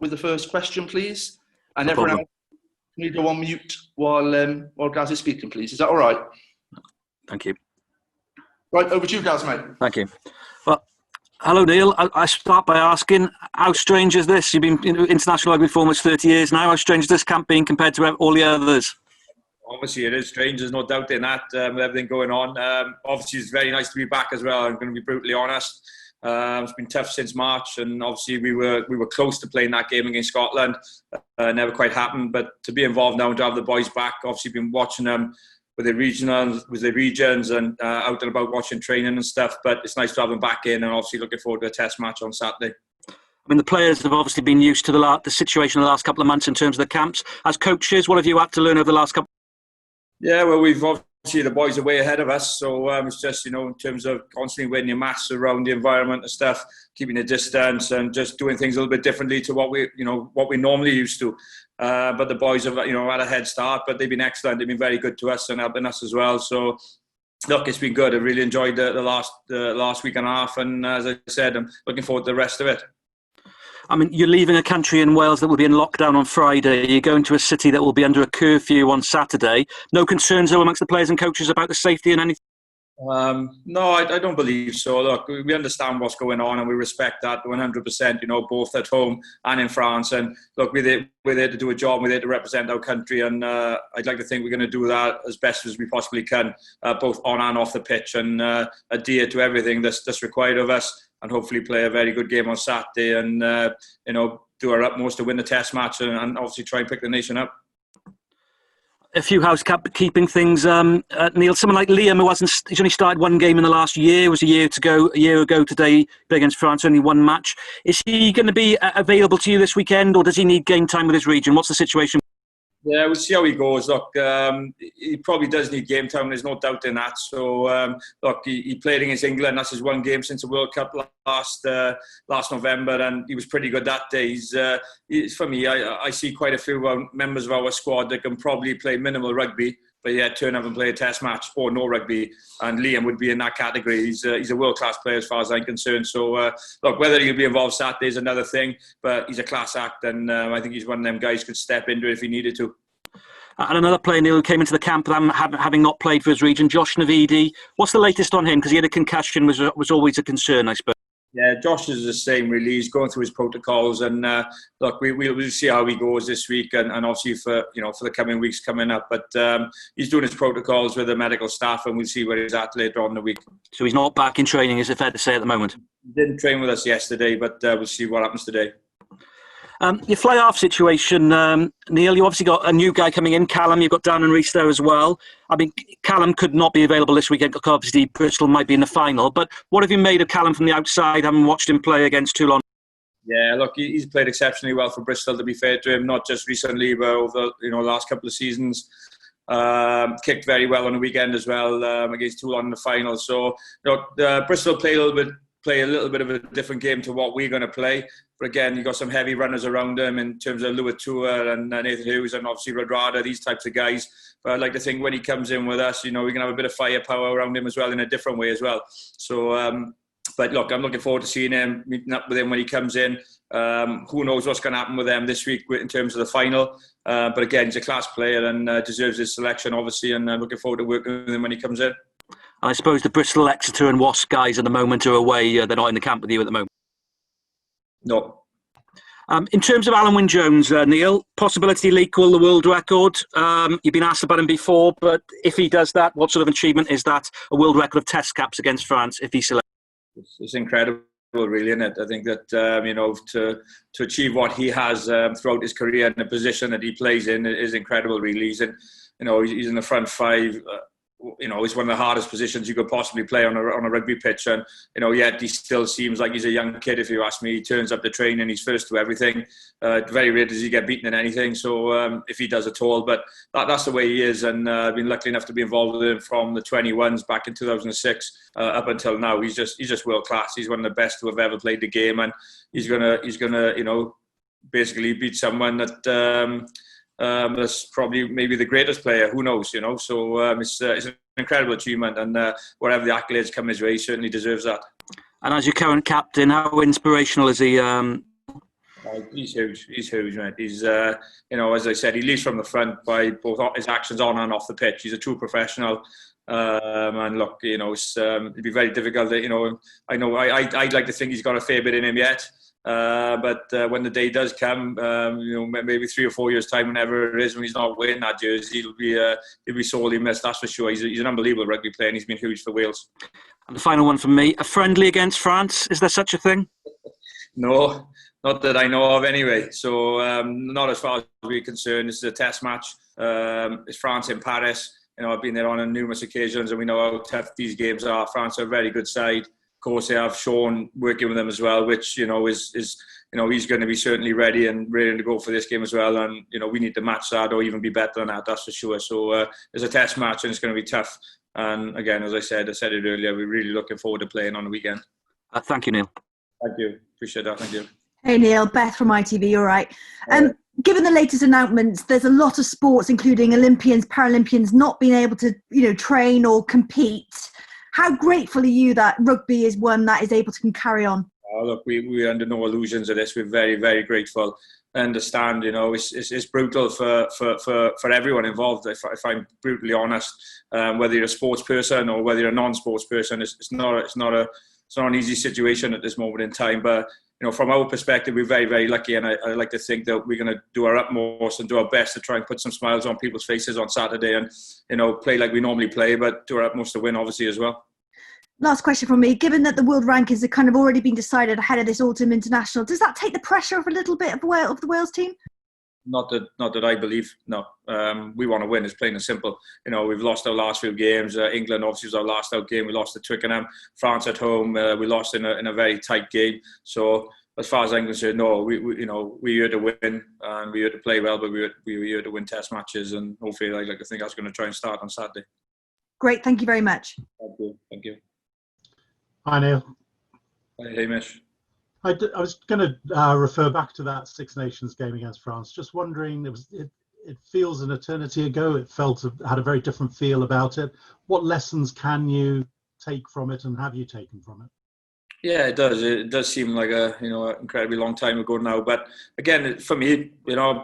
with the first question, please. And No everyone problem. else, can you go on mute while Gaz is speaking, please? Is that all right? Thank you. Right, over to you, Gaz, mate. Thank you. Well, hello, Neil. I start by asking, how strange is this? You've been in international rugby for almost 30 years now. How strange is this camp being compared to all the others? Obviously, it is strange. There's no doubt in that, with everything going on. Obviously, it's very nice to be back as well. I'm going to be brutally honest. It's been tough since March, and obviously we were close to playing that game against Scotland. Never quite happened, but to be involved now and to have the boys back, obviously been watching them with the regions and out and about watching training and stuff. But it's nice to have them back in, and obviously looking forward to a test match on Saturday. I mean, the players have obviously been used to the situation the last couple of months in terms of the camps. As coaches, what have you had to learn over the last couple? Yeah, well, we've obviously the boys are way ahead of us, so it's just, in terms of constantly wearing your masks around the environment and stuff, keeping a distance and just doing things a little bit differently to what we normally used to. But the boys have had a head start, but they've been excellent. They've been very good to us and helping us as well. So look, it's been good. I really enjoyed the last week and a half, and as I said, I'm looking forward to the rest of it. I mean, you're leaving a country in Wales that will be in lockdown on Friday. You're going to a city that will be under a curfew on Saturday. No concerns, though, amongst the players and coaches about the safety and anything? No, I don't believe so. Look, we understand what's going on and we respect that 100%, both at home and in France. And look, we're there to do a job. We're there to represent our country. And I'd like to think we're going to do that as best as we possibly can, both on and off the pitch, and adhere to everything that's required of us, and hopefully play a very good game on Saturday and, do our utmost to win the test match and obviously try and pick the nation up. A few housekeeping things, Neil. Someone like Liam, he's only started one game in the last year. It was a year ago today, against France, only one match. Is he going to be available to you this weekend, or does he need game time with his region? What's the situation? Yeah, we'll see how he goes. Look, he probably does need game time. There's no doubt in that. So, look, he played against England. That's his one game since the World Cup last November, and he was pretty good that day. For me, I see quite a few members of our squad that can probably play minimal rugby, but yet turn up and play a test match or no rugby. And Liam would be in that category. He's a world-class player as far as I'm concerned. So, look, whether he'll be involved Saturday is another thing, but he's a class act, and I think he's one of them guys who could step into it if he needed to. And another player, Neil, who came into the camp having not played for his region, Josh Navidi. What's the latest on him? Because he had a concussion, was always a concern, I suppose. Yeah, Josh is the same, really. He's going through his protocols, and look, we'll see how he goes this week, and obviously for the coming weeks coming up. But he's doing his protocols with the medical staff, and we'll see where he's at later on in the week. So he's not back in training, is it fair to say, at the moment? He didn't train with us yesterday, but we'll see what happens today. Your fly-half situation, Neil, you obviously got a new guy coming in, Callum. You've got Dan and Reece there as well. I mean, Callum could not be available this weekend because obviously Bristol might be in the final. But what have you made of Callum from the outside, having watched him play against Toulon? Yeah, look, he's played exceptionally well for Bristol, to be fair to him, not just recently, but over the last couple of seasons. Kicked very well on the weekend as well against Toulon in the final. So, Bristol play a little bit of a different game to what we're going to play. But again, you've got some heavy runners around him in terms of Luatua and Nathan Hughes and obviously Rodrada, these types of guys. But I'd like to think when he comes in with us, we're going to have a bit of firepower around him as well in a different way as well. So, but look, I'm looking forward to seeing him, meeting up with him when he comes in. Who knows what's going to happen with them this week in terms of the final. But again, he's a class player and deserves his selection, obviously, and I'm looking forward to working with him when he comes in. And I suppose the Bristol, Exeter and Wasps guys at the moment are away. They're not in the camp with you at the moment. No. In terms of Alan Wynne-Jones, Neil, possibility he'll equal the world record. You've been asked about him before, but if he does that, what sort of achievement is that? A world record of test caps against France if he's selected? It's incredible, really, isn't it? I think that, to achieve what he has throughout his career and the position that he plays in is incredible, really. He's in the front five. It's one of the hardest positions you could possibly play on a rugby pitch, and yet he still seems like he's a young kid. If you ask me, he turns up to training, he's first to everything. Very rare does he get beaten in anything. So if he does at all, but that's the way he is, and I've been lucky enough to be involved with him from the 21s back in 2006 up until now. He's just world class. He's one of the best to have ever played the game, and he's gonna basically beat someone that. That's probably maybe the greatest player. Who knows? So it's an incredible achievement, and whatever the accolades come his way, he certainly deserves that. And as your current captain, how inspirational is he? He's huge. He's huge, mate. He's, as I said, he leads from the front by both his actions on and off the pitch. He's a true professional. And look, it'd be very difficult. I'd like to think he's got a fair bit in him yet. But when the day does come, maybe 3 or 4 years' time, whenever it is, when he's not wearing that jersey, he'll be sorely missed. That's for sure. He's an unbelievable rugby player, and he's been huge for Wales. And the final one from me: a friendly against France. Is there such a thing? No, not that I know of anyway. So not as far as we're concerned. This is a test match. It's France in Paris. I've been there on numerous occasions, and we know how tough these games are. France are a very good side. Of course, they have Sean working with them as well, which is he's going to be certainly ready to go for this game as well. And we need to match that or even be better than that. That's for sure. So it's a test match, and it's going to be tough. And again, as I said it earlier, we're really looking forward to playing on the weekend. Thank you, Neil. Thank you. Appreciate that. Thank you. Hey Neil, Beth from ITV. All right. Given the latest announcements, there's a lot of sports, including Olympians, Paralympians, not being able to, train or compete. How grateful are you that rugby is one that is able to carry on? Oh, look, we're under no illusions of this. We're very, very grateful. I understand, it's brutal for everyone involved. If I'm brutally honest, whether you're a sports person or whether you're a non-sports person, it's not an easy situation at this moment in time. But from our perspective, we're very, very lucky, and I like to think that we're going to do our utmost and do our best to try and put some smiles on people's faces on Saturday, and play like we normally play, but do our utmost to win, obviously, as well. Last question from me. Given that the world rankings have kind of already been decided ahead of this autumn international, does that take the pressure off a little bit of the Wales team? Not that I believe. No, we want to win. It's plain and simple. We've lost our last few games. England obviously was our last out game. We lost to Twickenham. France at home. We lost in a very tight game. So as far as I'm concerned, no, we're here to win and we're here to play well, but we're here to win test matches, and hopefully, I think that's going to try and start on Saturday. Great. Thank you very much. Thank you. Hi, Neil. Hi, Hamish. I was going to refer back to that Six Nations game against France. Just wondering, it feels an eternity ago. It had a very different feel about it. What lessons can you take from it, and have you taken from it? Yeah, it does. It does seem like an incredibly long time ago now. But again, for me,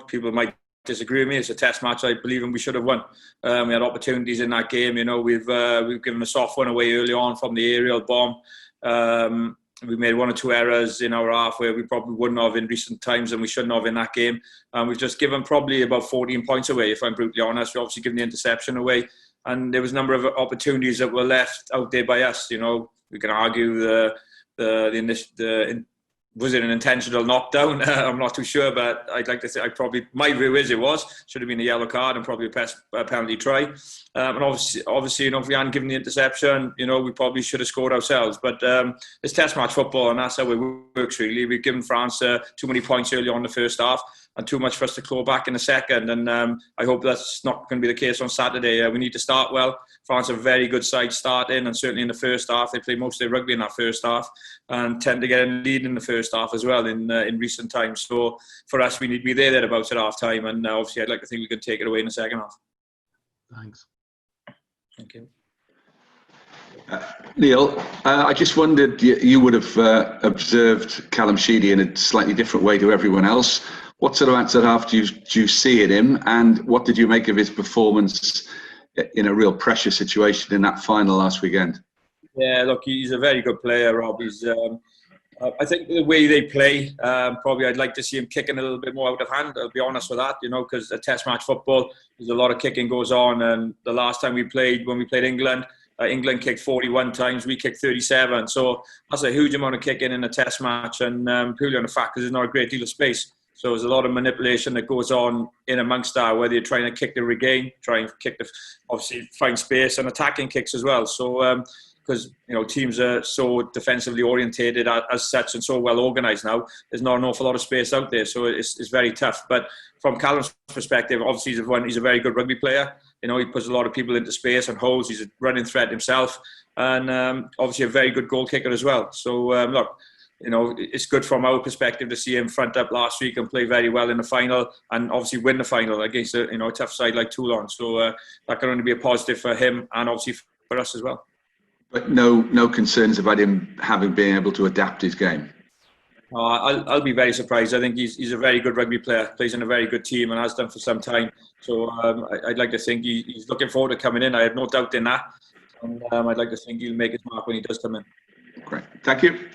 people might disagree with me. It's a test match. I believe we should have won. We had opportunities in that game. We've given a soft one away early on from the aerial bomb. We made 1 or 2 errors in our half where we probably wouldn't have in recent times, and we shouldn't have in that game. We've just given probably about 14 points away, if I'm brutally honest. We obviously given the interception away, and there was a number of opportunities that were left out there by us. We can argue was it an intentional knockdown? I'm not too sure, but I'd like to say my view is it should have been a yellow card and probably a penalty try. And obviously, if we hadn't given the interception, we probably should have scored ourselves. But it's test match football, and that's how it works really. We've given France too many points early on in the first half, and too much for us to claw back in the second. And I hope that's not going to be the case on Saturday. We need to start well. France are a very good side starting, and certainly in the first half, they play most of their rugby in that first half and tend to get a lead in the first half as well in recent times. So for us, we need to be there thereabouts at half time, and obviously I'd like to think we could take it away in the second half. Thanks. Thank you. Neil, I just wondered, you would have observed Callum Sheedy in a slightly different way to everyone else. What sort of answer half do you see in him, and what did you make of his performance in a real pressure situation in that final last weekend? Yeah, look, he's a very good player, Rob. He's, I think the way they play, probably I'd like to see him kicking a little bit more out of hand. I'll be honest with that, because a test match football, there's a lot of kicking goes on. And the last time when we played England, England kicked 41 times, we kicked 37. So that's a huge amount of kicking in a test match, and purely on the fact that there's not a great deal of space. So there's a lot of manipulation that goes on in amongst that, whether you're trying to kick the regain, try and kick obviously find space, and attacking kicks as well. So because teams are so defensively orientated as such and so well organised now, there's not an awful lot of space out there. So it's very tough. But from Callum's perspective, obviously he's a very good rugby player. He puts a lot of people into space and holes. He's a running threat himself, and obviously a very good goal kicker as well. So look, it's good from our perspective to see him front up last week and play very well in the final, and obviously win the final against a tough side like Toulon. So that can only be a positive for him and obviously for us as well. But no concerns about him having been able to adapt his game? I'll be very surprised. I think he's a very good rugby player, plays in a very good team and has done for some time. So I'd like to think he's looking forward to coming in. I have no doubt in that. And I'd like to think he'll make his mark when he does come in. Great. Thank you.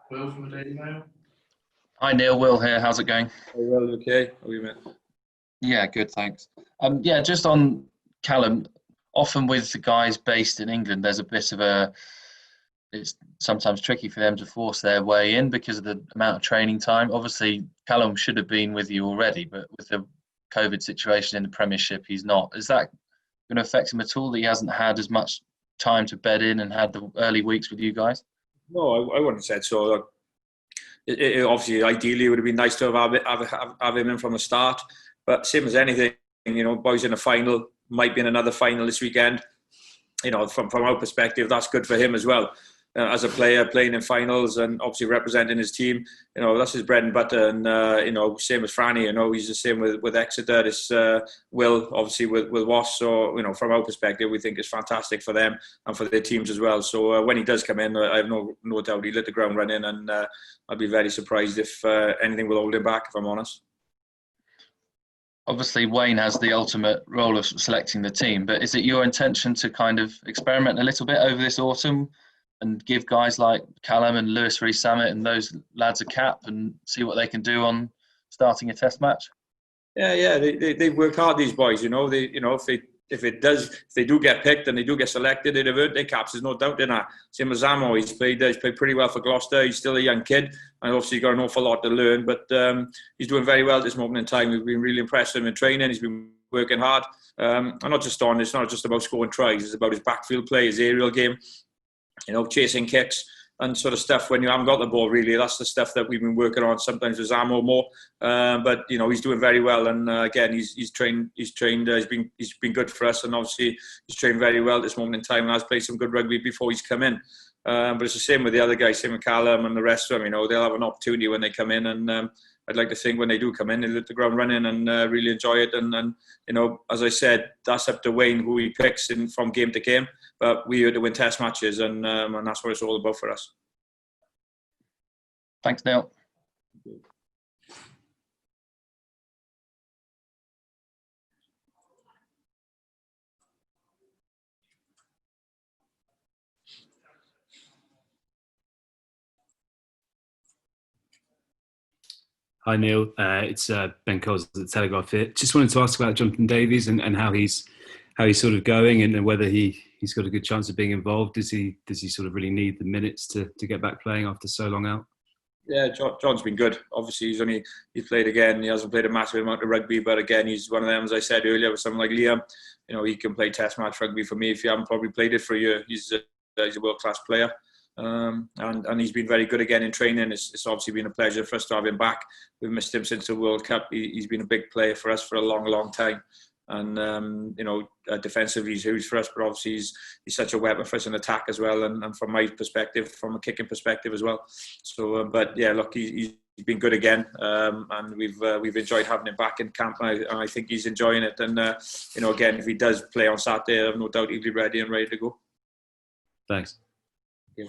Will from the Daily Mail. Hi Neil, Will here. How's it going? Well, okay. How are you, mate? Yeah, good, thanks. Yeah, just on Callum, often with the guys based in England, there's a bit of it's sometimes tricky for them to force their way in because of the amount of training time. Obviously, Callum should have been with you already, but with the COVID situation in the Premiership, he's not. Is that going to affect him at all, that he hasn't had as much time to bed in and had the early weeks with you guys? No, I wouldn't have said so. Look, obviously, ideally, it would have been nice to have him in from the start. But same as anything, boys in a final, might be in another final this weekend. From our perspective, that's good for him as well. As a player playing in finals and obviously representing his team, that's his bread and butter. And same as Franny, he's the same with Exeter. It's Will obviously with Wasps. So from our perspective, we think it's fantastic for them and for their teams as well. So when he does come in, I have no doubt he'll hit the ground running, and I'd be very surprised if anything will hold him back, if I'm honest. Obviously, Wayne has the ultimate role of selecting the team, but is it your intention to kind of experiment a little bit over this autumn and give guys like Callum and Lewis Rees-Sammett and those lads a cap and see what they can do on starting a test match? Yeah, they've worked hard, these boys. If they do get picked and they do get selected, they'd have earned their caps. There's no doubt in that. Same as Zamo, he's played pretty well for Gloucester. He's still a young kid, and obviously got an awful lot to learn. But he's doing very well at this moment in time. We've been really impressed with him in training. He's been working hard, and it's not just about scoring tries. It's about his backfield play, his aerial game. Chasing kicks and sort of stuff when you haven't got the ball, really. That's the stuff that we've been working on, sometimes with Zamo more. But he's doing very well, and again, he's trained. He's been good for us, and obviously he's trained very well at this moment in time, and has played some good rugby before he's come in. But it's the same with the other guys, same with Callum and the rest of them. They'll have an opportunity when they come in, and I'd like to think when they do come in, they'll hit the ground running and really enjoy it. And as I said, that's up to Wayne who he picks from game to game. But we are to win test matches, and that's what it's all about for us. Thanks, Neil. Hi Neil, it's Ben Coles at the Telegraph here. Just wanted to ask about Jonathan Davies and how he's sort of going, and whether he's got a good chance of being involved. Does he sort of really need the minutes to get back playing after so long out? Yeah, John's been good. Obviously, he's played again. He hasn't played a massive amount of rugby, but again, he's one of them, as I said earlier, with someone like Liam. He can play test match rugby for me if you haven't probably played it for a year. He's a world-class player. And he's been very good again in training. It's obviously been a pleasure for us to have him back. We've missed him since the World Cup. He's been a big player for us for a long, long time. And defensively he's huge for us, but obviously he's such a weapon for us in attack as well, and from my perspective, from a kicking perspective as well. So but yeah, look, he's been good again, and we've enjoyed having him back in camp, and I think he's enjoying it. And again, if he does play on Saturday, I have no doubt he'll be ready to go. Thanks. Yeah.